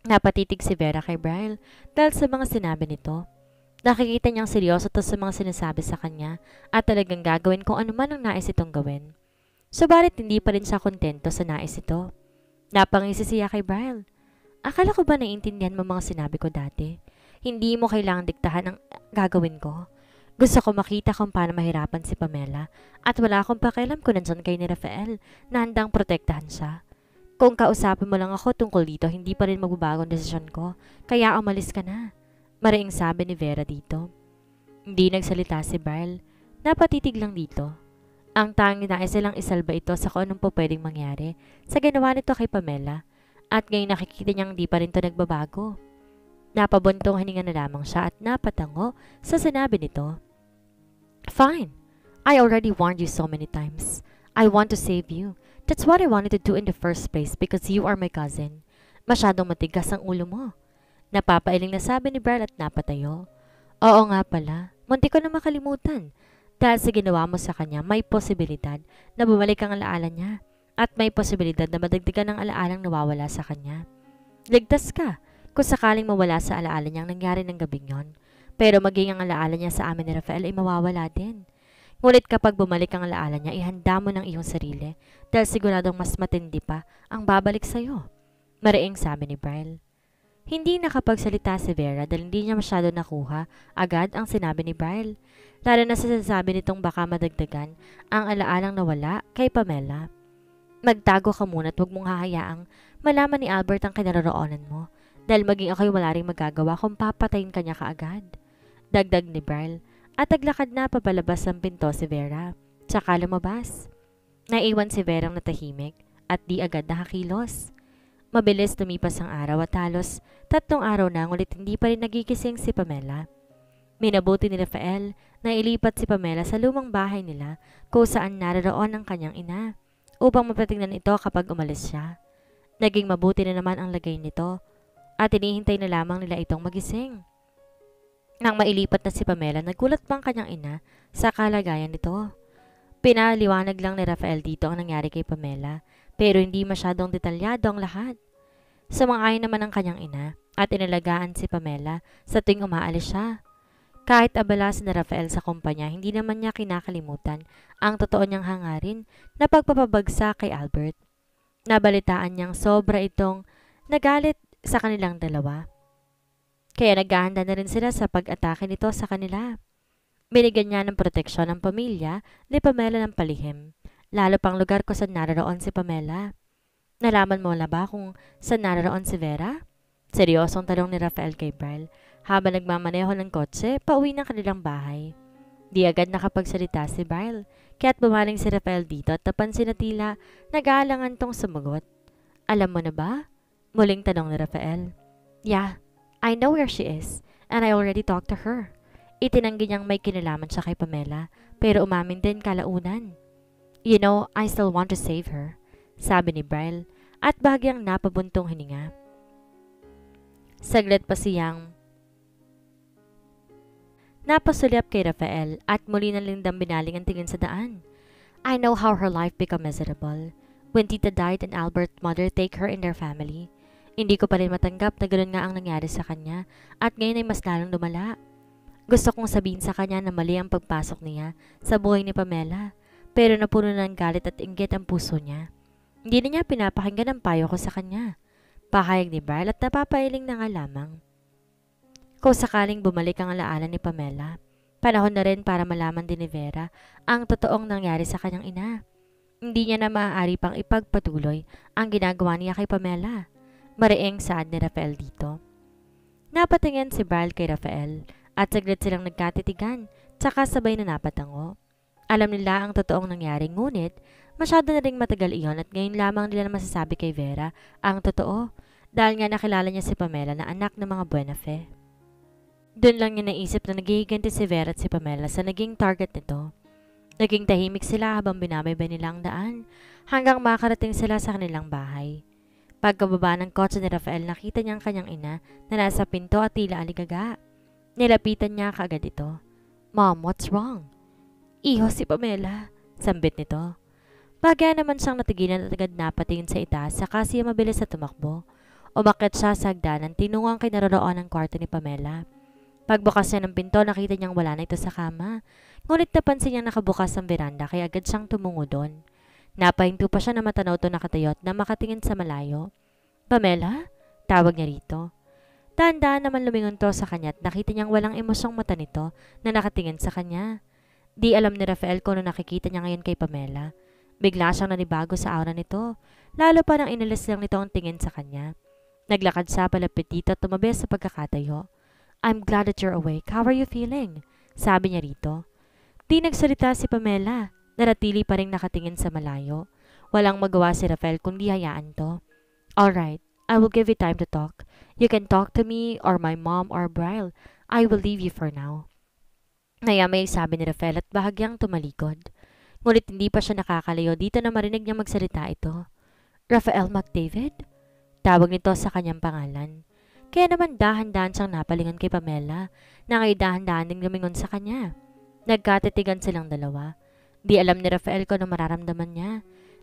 Napatitig si Vera kay Brian dahil sa mga sinabi nito. Nakikita niyang seryoso to sa mga sinasabi sa kanya at talagang gagawin kung ano man ang nais itong gawin. Subalit hindi pa rin siya kontento sa nais ito. Napangisi siya kay Brian. Akala ko ba naiintindihan mo mga sinabi ko dati? Hindi mo kailangang diktahan ang gagawin ko. Gusto ko makita kung paano mahirapan si Pamela at wala akong pakialam kung nandyan kay ni Rafael na handang protektahan siya. Kung kausapin mo lang ako tungkol dito, hindi pa rin magbabago ang desisyon ko, kaya umalis ka na. Mariing sabi ni Vera dito. Hindi nagsalita si Brian. Napatitig lang dito. Ang tanging nais lang isalba ito sa kung anong po pwedeng mangyari sa ginawa nito kay Pamela at ngayon nakikita niyang di pa rin ito nagbabago. Napabuntong hininga na lamang siya at napatango sa sinabi nito. Fine. I already warned you so many times. I want to save you. That's what I wanted to do in the first place because you are my cousin. Masyadong matigas ang ulo mo. Napapailing na sabi ni Brian at napatayo. Oo nga pala, munti ko na makalimutan. Dahil sa ginawa mo sa kanya, may posibilidad na bumalik ang alaala niya at may posibilidad na madagdagan ang alaalang nawawala sa kanya. Ligtas ka kung sakaling mawala sa alaala niyang nangyari ng gabing yon. Pero maging ang alaala niya sa amin ni Rafael ay mawawala din. Ngunit kapag bumalik ang alaala niya, ihanda mo ng iyong sarili dahil siguradong mas matindi pa ang babalik sa'yo. Mariing sabi ni Brian. Hindi nakapagsalita si Vera dahil hindi niya masyado nakuha agad ang sinabi ni Brian. Lalo na sa sinasabi nitong baka madagdagan ang alaalang nawala kay Pamela. Magtago ka muna at huwag mong hahayaang malaman ni Albert ang kinaroroonan mo dahil maging ako'y wala ring magagawa kung papatayin ka niya kaagad. Dagdag ni Brian at naglakad na papalabas ng pinto si Vera. Tsaka lumabas. Naiwan si Verang natahimik at di agad nakakilos. Mabilis lumipas ang araw at halos 3 araw na ngulit hindi pa rin nagigising si Pamela. Minabuti ni Rafael na ilipat si Pamela sa lumang bahay nila kung saan naroon ang kanyang ina upang mapatingnan ito kapag umalis siya. Naging mabuti na naman ang lagay nito at inihintay na lamang nila itong magising. Nang mailipat na si Pamela, nagulat pa ang kanyang ina sa kalagayan nito. Pinaliwanag lang ni Rafael dito ang nangyari kay Pamela pero hindi masyadong detalyado ang lahat. Sumang-ayon naman ang kanyang ina at inalagaan si Pamela sa tuwing umaalis siya. Kahit abala si Rafael sa kumpanya, hindi naman niya kinakalimutan ang totoo niyang hangarin na pagpapabagsak kay Albert. Nabalitaan niyang sobra itong nagalit sa kanilang dalawa. Kaya naghahanda na rin sila sa pag-atake nito sa kanila. Binigyan niya ng proteksyon ng pamilya ni Pamela ng palihim, lalo pang lugar kung saan naroon si Pamela. Nalaman mo na ba kung saan naroon si Vera? Seryosong tanong ni Rafael kay Brian habang nagmamaneho ng kotse pauwi ng kanilang bahay. Di agad nakapagsalita si Brian, kaya't bumaling si Rafael dito at napansin na tila nag-aalangan tong sumagot. Alam mo na ba? Muling tanong ni Rafael. Yeah, I know where she is and I already talked to her. Itinanggi niyang may kinalaman siya kay Pamela pero umamin din kalaunan. You know, I still want to save her, sabi ni Brian at bahagyang napabuntong hininga. Saglit pa siyang napasulyap kay Rafael at muli na lindang binaling ang tingin sa daan. I know how her life became miserable. When Tita died and Albert's mother take her in their family. Hindi ko pa rin matanggap na ganoon nga ang nangyari sa kanya at ngayon ay mas lalong lumala. Gusto kong sabihin sa kanya na mali ang pagpasok niya sa buhay ni Pamela pero napuno ng galit at inggit ang puso niya. Hindi na niya pinapakinggan ang payo ko sa kanya. Pahayag ni Brian at napapailing na nga lamang. Kung sakaling bumalik ang alaala ni Pamela, panahon na rin para malaman din ni Vera ang totoong nangyari sa kanyang ina. Hindi niya na maaari pang ipagpatuloy ang ginagawa niya kay Pamela. Mariing saad ni Rafael dito. Napatingin si Brian kay Rafael at saglit silang nagkatitigan tsaka sabay na napatango. Alam nila ang totoong nangyari ngunit masyado na ring matagal iyon at ngayon lamang nila masasabi kay Vera ang totoo dahil nga nakilala niya si Pamela na anak ng mga Buenafe. Doon lang niya naisip na nagihiganti si Vera at si Pamela sa naging target nito. Naging tahimik sila habang binabaybay nila ang daan hanggang makarating sila sa kanilang bahay. Pagkababa ng kotse ni Rafael, nakita niya ang kanyang ina na nasa pinto at tila aligaga. Nilapitan niya kaagad ito. Mom, what's wrong? Iho si Pamela, sambit nito. Bagay naman siyang natigilan at agad napatingin sa itaas saka siya mabilis na tumakbo. Umakyat siya sa hagdanan, tinungo ang kinaroroonan ng kwarto ni Pamela. Pagbukas niya ng pinto, nakita niyang wala na ito sa kama. Ngunit napansin niyang nakabukas ang veranda kaya agad siyang tumungo doon. Napahinto pa siya na matanaw to nakatayo at na makatingin sa malayo. Pamela? Tawag niya rito. Dahan-dahan naman lumingon to sa kanya at nakita niyang walang emosyong mata nito na nakatingin sa kanya. Di alam ni Rafael kung ano nakikita niya ngayon kay Pamela. Bigla siyang nanibago sa aura nito, lalo pa nang inalis lang nito ang tingin sa kanya. Naglakad siya palapit dito at tumabi sa pagkakatayo. I'm glad that you're awake. How are you feeling? Sabi niya rito. Di nagsalita si Pamela. Naratili pa rin nakatingin sa malayo. Walang magawa si Rafael kundi hayaan to. Alright, I will give you time to talk. You can talk to me or my mom or Bryle. I will leave you for now. Nayamay sabi ni Rafael at bahagyang tumalikod. Ngunit hindi pa siya nakakalayo dito na marinig niya magsalita ito. Rafael McDavid? Tawag nito sa kanyang pangalan. Kaya naman dahan-dahan siyang napalingon kay Pamela na ngay dahan-dahan ding lumingon sa kanya. Nagkatitigan silang dalawa. Di alam ni Rafael kung ano mararamdaman niya.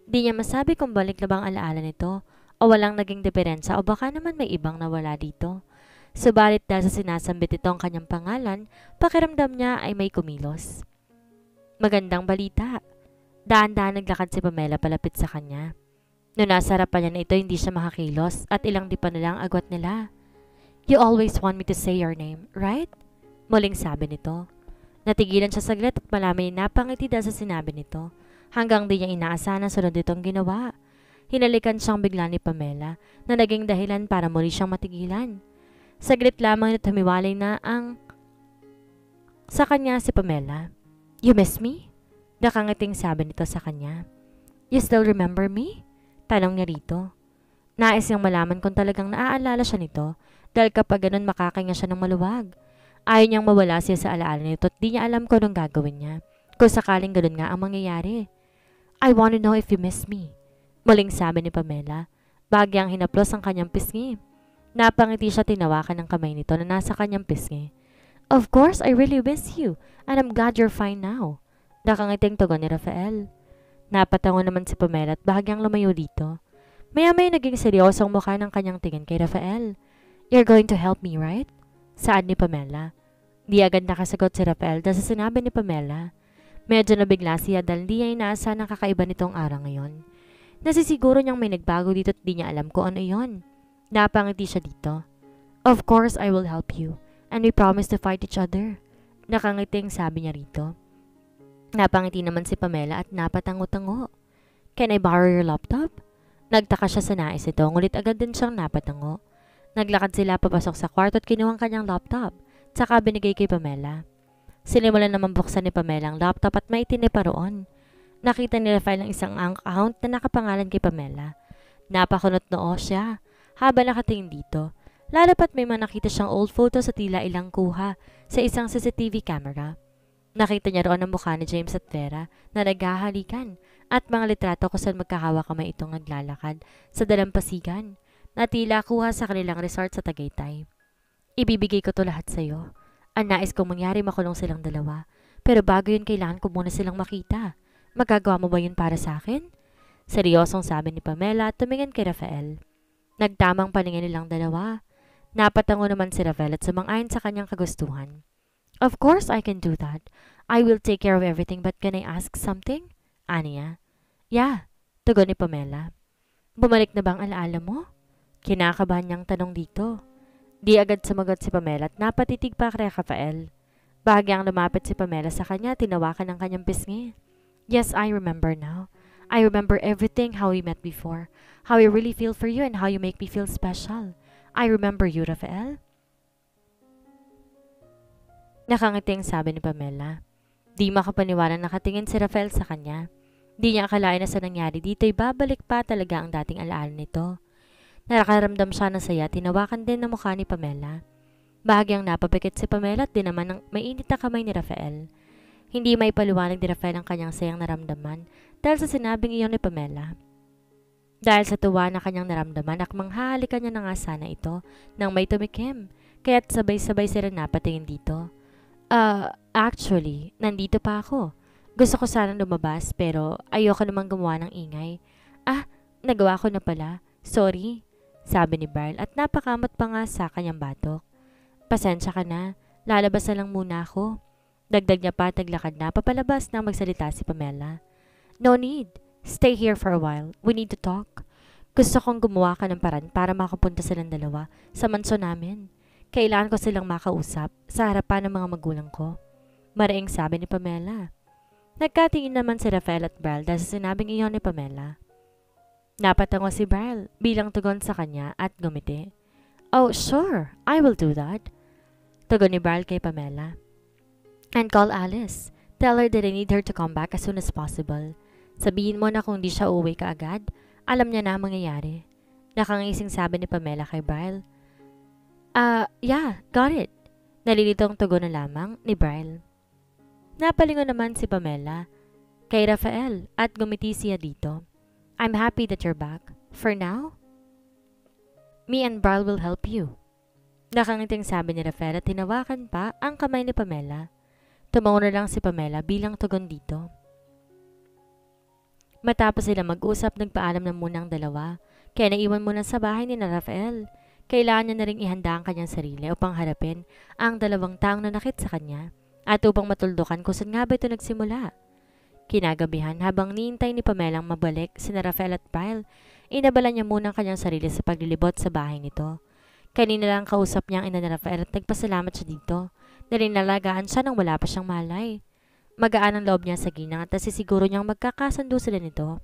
Di niya masabi kung balik na bang alaala nito o walang naging diferensya o baka naman may ibang nawala dito. Subalit dahil sa sinasambit ito ang kanyang pangalan, pakiramdam niya ay may kumilos. Magandang balita. Daan-daan naglakad si Pamela palapit sa kanya. Noong nasa harapan niya na ito, hindi siya makakilos at ilang di pa na lang agwat nila. You always want me to say your name, right? Muling sabi nito. Natigilan siya saglit at malamay napangiti dahil sa sinabi nito. Hanggang di niya inaasahan na sunod itong ginawa. Hinalikan siyang bigla ni Pamela na naging dahilan para muli siyang matigilan. Saglit lamang na tumiwalay na ang sa kanya si Pamela. You miss me? Nakangiting sabi nito sa kanya. You still remember me? Tanong niya rito. Nais niyang malaman kung talagang naaalala siya nito dahil kapag ganun makakahinga siya ng maluwag. Ayaw niyang mawala siya sa alaala nito at di niya alam kung anong gagawin niya kung sakaling ganun nga ang mangyayari. I want to know if you miss me. Muling sabi ni Pamela. Bagyang hinaplos ang kanyang pisngi. Napangiti siya tinawakan ng kamay nito na nasa kanyang pisngi. Of course, I really miss you and I'm glad you're fine now. Nakangiting tugon ni Rafael. Napatango naman si Pamela at bahagyang lumayo dito. Maya-maya naging seryosong mukha ng kanyang tingin kay Rafael. You're going to help me, right? Saan ni Pamela? Di agad nakasagot si Rafael dahil sa sinabi ni Pamela. Medyo nabigla siya dahil di niya inaasahan ang kakaiba nitong araw ngayon. Nasisiguro niyang may nagbago dito at di niya alam kung ano yon. Napangiti siya dito. Of course I will help you and we promise to fight each other. Nakangiting sabi niya rito. Napangiti naman si Pamela at napatango-tango. Can I borrow your laptop? Nagtaka siya sa nais ito ngulit agad din siyang napatango. Naglakad sila papasok sa kwarto at kinuha ang kanyang laptop. Tsaka binigay kay Pamela. Sinimulan naman buksan ni Pamela ang laptop at may pa roon. Nakita ni Rafael ang isang account na nakapangalan kay Pamela. Napakunot noo siya habang nakatingin dito. Lalo pat may manakita siyang old photo sa tila ilang kuha sa isang CCTV camera. Nakita niya roon ang mukha ni James at Vera na naghahalikan at mga litrato kung saan magkahawak kamay itong naglalakad sa dalampasigan na tila kuha sa kanilang resort sa Tagaytay. Ibibigay ko to lahat sa iyo. Ang nais kong mangyari makulong silang dalawa. Pero bago yun kailangan ko muna silang makita. Magagawa mo ba yun para sa akin? Seryosong sabi ni Pamela at tumingin kay Rafael. Nagtamang paningin nilang dalawa. Napatango naman si Rafael at sumang-ayon sa kanyang kagustuhan. Of course I can do that. I will take care of everything but can I ask something? Aniya. Yeah, tugon ni Pamela. Bumalik na bang alaala mo? Kinakabahan niyang tanong dito. Di agad sumagot si Pamela at napatitig pa kay Rafael. Bahagyang lumapit si Pamela sa kanya, tinawakan ng kanyang pisngi. Yes, I remember now. I remember everything how we met before. How I really feel for you and how you make me feel special. I remember you, Rafael. Nakangiting sabi ni Pamela. Di makapaniwalang nakatingin si Rafael sa kanya. Di niya akalain na sa nangyari dito'y babalik pa talaga ang dating alaala nito. Nakakaramdam siya ng saya, tinawakan din ng mukha ni Pamela. Bahagyang napapikit si Pamela at di naman ang mainit na kamay ni Rafael. Hindi may paliwanag ni Rafael ang kanyang sayang naramdaman dahil sa sinabing iyon ni Pamela. Dahil sa tuwa na kanyang naramdaman, akmanghahalikan niya na nga sana ito nang may tumikim, kaya't sabay-sabay sila napatingin dito. Actually, nandito pa ako. Gusto ko sanang lumabas pero ayoko namang gumawa ng ingay. Nagawa ko na pala. Sorry. sabi ni Brian at napakamot pa nga sa kanyang batok. Pasensya ka na, lalabas na lang muna ako. Dagdag niya pa at naglakad na papalabas nang magsalita si Pamela. No need, stay here for a while, we need to talk. Gusto kong gumawa ka ng paraan para makapunta silang dalawa sa mansyon namin. Kailangan ko silang makausap sa harapan ng mga magulang ko. Maraing sabi ni Pamela. Nagkatingin naman si Rafael at Brian dahil sa sinabing iyon ni Pamela. Napatango si Brian bilang tugon sa kanya at gumiti. Oh, sure, I will do that. Tugon ni Brian kay Pamela. And call Alice. Tell her that I need her to come back as soon as possible. Sabihin mo na kung di siya uuwi kaagad, alam niya na ang mangyayari. Nakangising sabi ni Pamela kay Brian. Yeah, got it. Nalilitong tugon na lamang ni Brian. Napalingon naman si Pamela kay Rafael at gumiti siya dito. I'm happy that you're back. For now, me and Brian will help you. Nakangiting sabi ni Rafael at tinawakan pa ang kamay ni Pamela. Tumawa na lang si Pamela bilang tugon dito. Matapos sila mag-usap, nagpaalam na muna ang dalawa. Kaya naiwan muna sa bahay ni Rafael. Kailangan niya na ring ihanda ang kanyang sarili upang harapin ang dalawang taong nanakit sa kanya at upang matuldukan kung saan nga ba ito nagsimula. Kinagabihan, habang niintay ni Pamela ang mabalik sina Rafael at Brian, inabala niya muna ang kanyang sarili sa paglilibot sa bahay nito. Kanina lang kausap niya ang ina ni Rafael at nagpasalamat siya dito na rinalagaan siya nang wala pa siyang malay. Magaan ang loob niya sa ginang at nasisiguro niyang magkakasundo sila nito.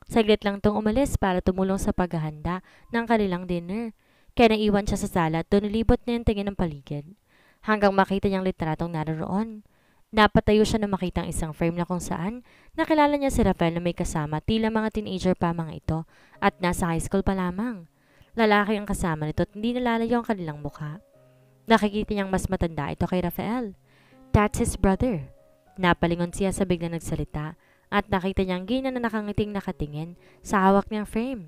Saglit lang tong umalis para tumulong sa paghahanda ng kanilang dinner. Kaya naiwan siya sa sala at doon nilibot na yung tingin ng paligid. Hanggang makita niyang litratong naroon. Napatayo siya na makita ang isang frame na kung saan nakilala niya si Rafael na may kasama tila mga teenager pa mga ito at nasa high school pa lamang. Lalaki ang kasama nito at hindi nalalayo ang kanilang mukha. Nakikita niyang mas matanda ito kay Rafael. That's his brother. Napalingon siya sa biglang nagsalita at nakita niyang gina na nakangiting nakatingin sa hawak niyang frame.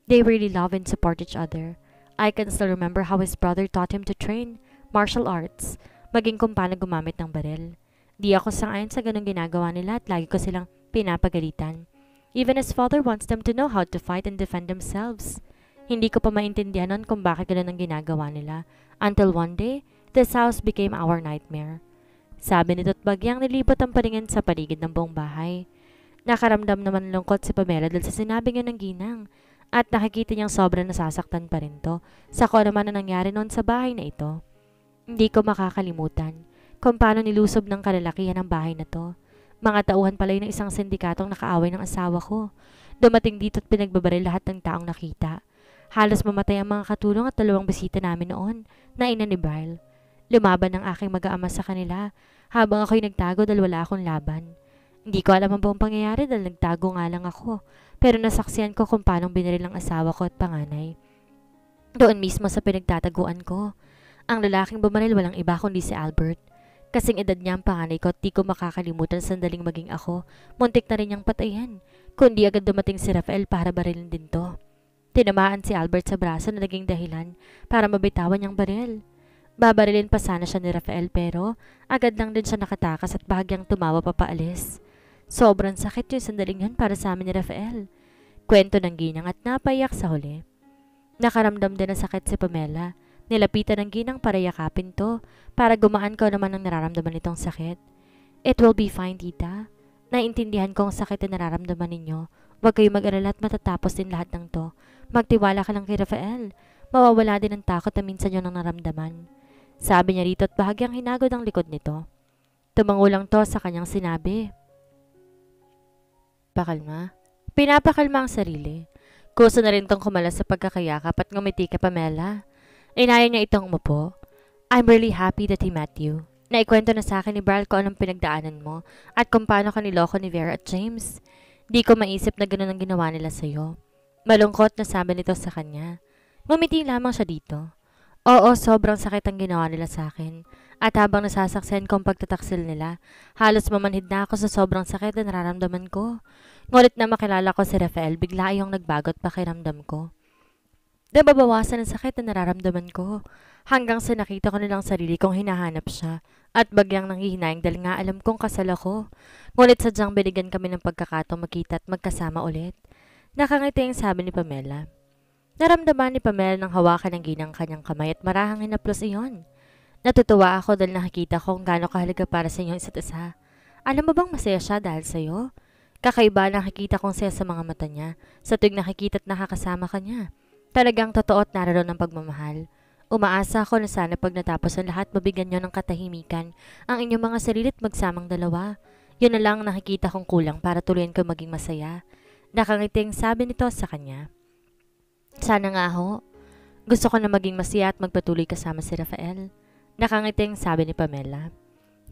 They really love and support each other. I can still remember how his brother taught him to train martial arts, maging kung paano gumamit ng baril. Di ako sang-ayon sa ganung ginagawa nila at lagi ko silang pinapagalitan. Even his father wants them to know how to fight and defend themselves. Hindi ko pa maintindihan nun kung bakit ganun ang ginagawa nila until one day, this house became our nightmare. Sabi nito't bagyang nilibot ang paningin sa paligid ng buong bahay. Nakaramdam naman lungkot si Pamela dahil sa sinabi niya ng ginang at nakikita niyang sobrang nasasaktan pa rin to sa kung ano man ang nangyari noon sa bahay na ito. Hindi ko makakalimutan kung paano nilusob ng kalalakihan ang bahay na to. Mga tauhan pala ng isang sindikatong nakaaway ng asawa ko. Dumating dito at pinagbabaril lahat ng taong nakita. Halos mamatay ang mga katulong at 2 bisita namin noon na ina ni Brian. Lumaban ang aking mag-aama sa kanila habang ako'y nagtago dahil wala akong laban. Hindi ko alam ang buong pangyayari dahil nagtago nga lang ako, pero nasaksihan ko kung paano binaril ang asawa ko at panganay. Doon mismo sa pinagtataguan ko. Ang lalaking bumaril walang iba kundi si Albert. Kasing edad niya ang panganay ko at di ko makakalimutan sandaling maging ako. Muntik na rin niyang patayin, kundi agad dumating si Rafael para barilin din to. Tinamaan si Albert sa braso na naging dahilan para mabitawan niyang baril. Babarilin pa sana siya ni Rafael pero agad lang din siya nakatakas at bahagyang tumawa papaalis. Sobrang sakit yung sandaling yun para sa amin ni Rafael. Kwento ng ginang at napaiyak sa huli. Nakaramdam din ng sakit si Pamela. Nilapitan ng ginang para yakapin to para gumaan ko naman ang nararamdaman nitong sakit. It will be fine, tita. Naintindihan ko ang sakit na nararamdaman ninyo. Huwag kayo mag-alala at matatapos din lahat ng to. Magtiwala ka lang kay Rafael. Mawawala din ang takot na minsan yun ang naramdaman. Sabi niya rito at bahagyang hinagod ang likod nito. Tumango lang to sa kanyang sinabi. Pakalma. Pinapakalma ang sarili. Kusa na rin tong kumalas sa pagkakayakap at ngumiti ka, Pamela. Inaya niya itong umupo. I'm really happy that he met you. Naikwento na sa akin ni Brian kung anong pinagdaanan mo at kung paano ka niloko ni Vera at James. Di ko maisip na ganun ang ginawa nila sa'yo. Malungkot na sabi nito sa kanya. Ngumiti lamang siya dito. Oo, sobrang sakit ang ginawa nila sa akin. At habang nasasaksihan ko ang pagtataksil nila, halos mamanhid na ako sa sobrang sakit na nararamdaman ko. Ngunit na makilala ko si Rafael, bigla yung nagbagot pakiramdam ko. Nababawasan ang sakit na nararamdaman ko. Hanggang sa nakita ko nilang sarili kong hinahanap siya. At bagyang nanghihinayang dahil nga alam kong kasal ako. Ngunit sadyang binigyan kami ng pagkakataong magkita at magkasama ulit. Nakangiti ang sabi ni Pamela. Naramdaman ni Pamela ng hawakan ng ginang kanyang kamay at marahang hinaplos iyon. Natutuwa ako dahil nakikita ko kung gaano kahalaga para sa inyong isa't isa. Alam mo bang masaya siya dahil sa'yo? Kakaiba nakikita kong saya sa mga mata niya sa tuwing nakikita at nakakasama ka niya. Talagang totoo at naroon ang pagmamahal. Umaasa ako na sana pag natapos ang lahat mabigyan niyo ng katahimikan ang inyong mga sarili at magsamang dalawa. Yun na lang nakikita kong kulang para tuluyan ko maging masaya. Nakangiting sabi nito sa kanya. Sana nga ho. Gusto ko na maging masaya at magpatuloy kasama si Rafael. Nakangiting sabi ni Pamela.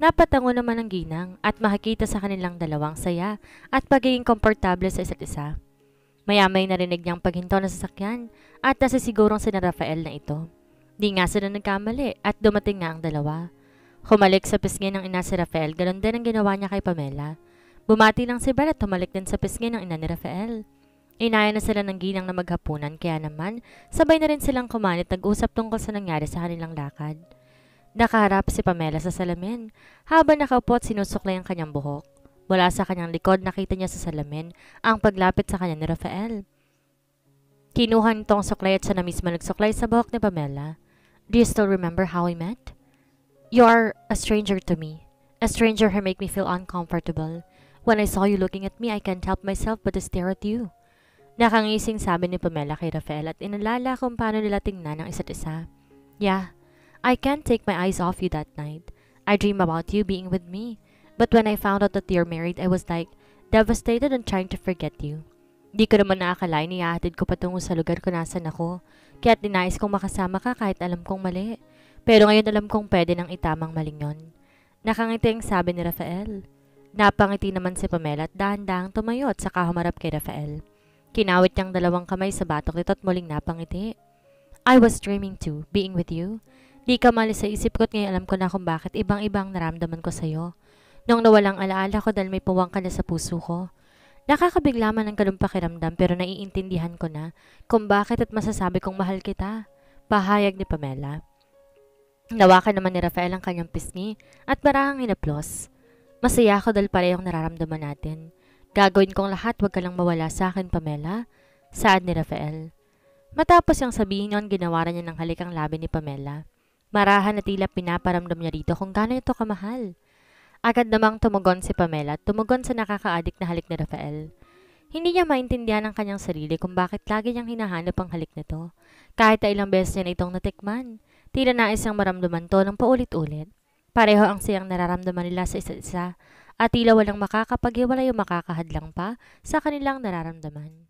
Napatango naman ang ginang at makikita sa kanilang dalawang saya at pagiging komportable sa isa't isa. Maya-may narinig niyang paghinto ng sasakyan at nasisigurong sina Rafael na ito. Di nga sila nagkamali at dumating nga ang dalawa. Humalik sa pisngi ng ina si Rafael, ganun din ang ginawa niya kay Pamela. Bumati lang si Belle at humalik din sa pisngi ng ina ni Rafael. Inaya na sila ng ginang na maghapunan kaya naman sabay na rin silang kumanit nag-usap tungkol sa nangyari sa kanilang lakad. Nakaharap si Pamela sa salamin habang nakaupo at sinusuklay ang kanyang buhok. Mula sa kanyang likod nakita niya sa salamin ang paglapit sa kanya ni Rafael. Kinuha nitong suklay at siya na mismo nagsuklay sa buhok ni Pamela. Do you still remember how we met? You are a stranger to me. A stranger who make me feel uncomfortable. When I saw you looking at me, I can't help myself but to stare at you. Nakangising sabi ni Pamela kay Rafael at inalala kung paano nila tingnan ang isa't isa. Yeah. I can't take my eyes off you that night. I dream about you being with me. But when I found out that you're married, I was like devastated and trying to forget you. Di ko naman naakalain ihahatid ko patungo sa lugar kung nasan ako. Kaya't dinais kong makasama ka kahit alam kong mali. Pero ngayon alam kong pwede nang itamang maling yon. Nakangiting sabi ni Rafael. Napangiti naman si Pamela at dahan-dahang tumayo at saka humarap kay Rafael. Kinawit niyang dalawang kamay sa batok nito at muling napangiti. I was dreaming too, being with you. Di ka malis sa isip ko at ngayon alam ko na kung bakit ibang-ibang naramdaman ko sa'yo. Nung nawalang alaala ko dahil may puwang ka na sa puso ko. Nakakabigla man ang ganung pakiramdam pero naiintindihan ko na kung bakit at masasabi kong mahal kita. Pahayag ni Pamela. Nawakan naman ni Rafael ang kanyang pisngi at marahang hinaplos. Masaya ako dahil parehong nararamdaman natin. Gagawin kong lahat, wag ka lang mawala sa akin, Pamela. Saad ni Rafael. Matapos yung sabihin yon, ginawaran niya ng halik ang labi ni Pamela. Marahan na tila pinaparamdam niya dito kung gaano ito kamahal. Agad namang tumugon si Pamela at tumugon sa nakakaadik na halik ni Rafael. Hindi niya maintindihan ang kanyang sarili kung bakit lagi niyang hinahanap ang halik nito. Kahit na ilang beses niya na itong natikman, tila nais siyang maramdaman to ng paulit-ulit. Pareho ang siyang nararamdaman nila sa isa't isa at tila walang makakapaghiwalay o makakahadlang pa sa kanilang nararamdaman.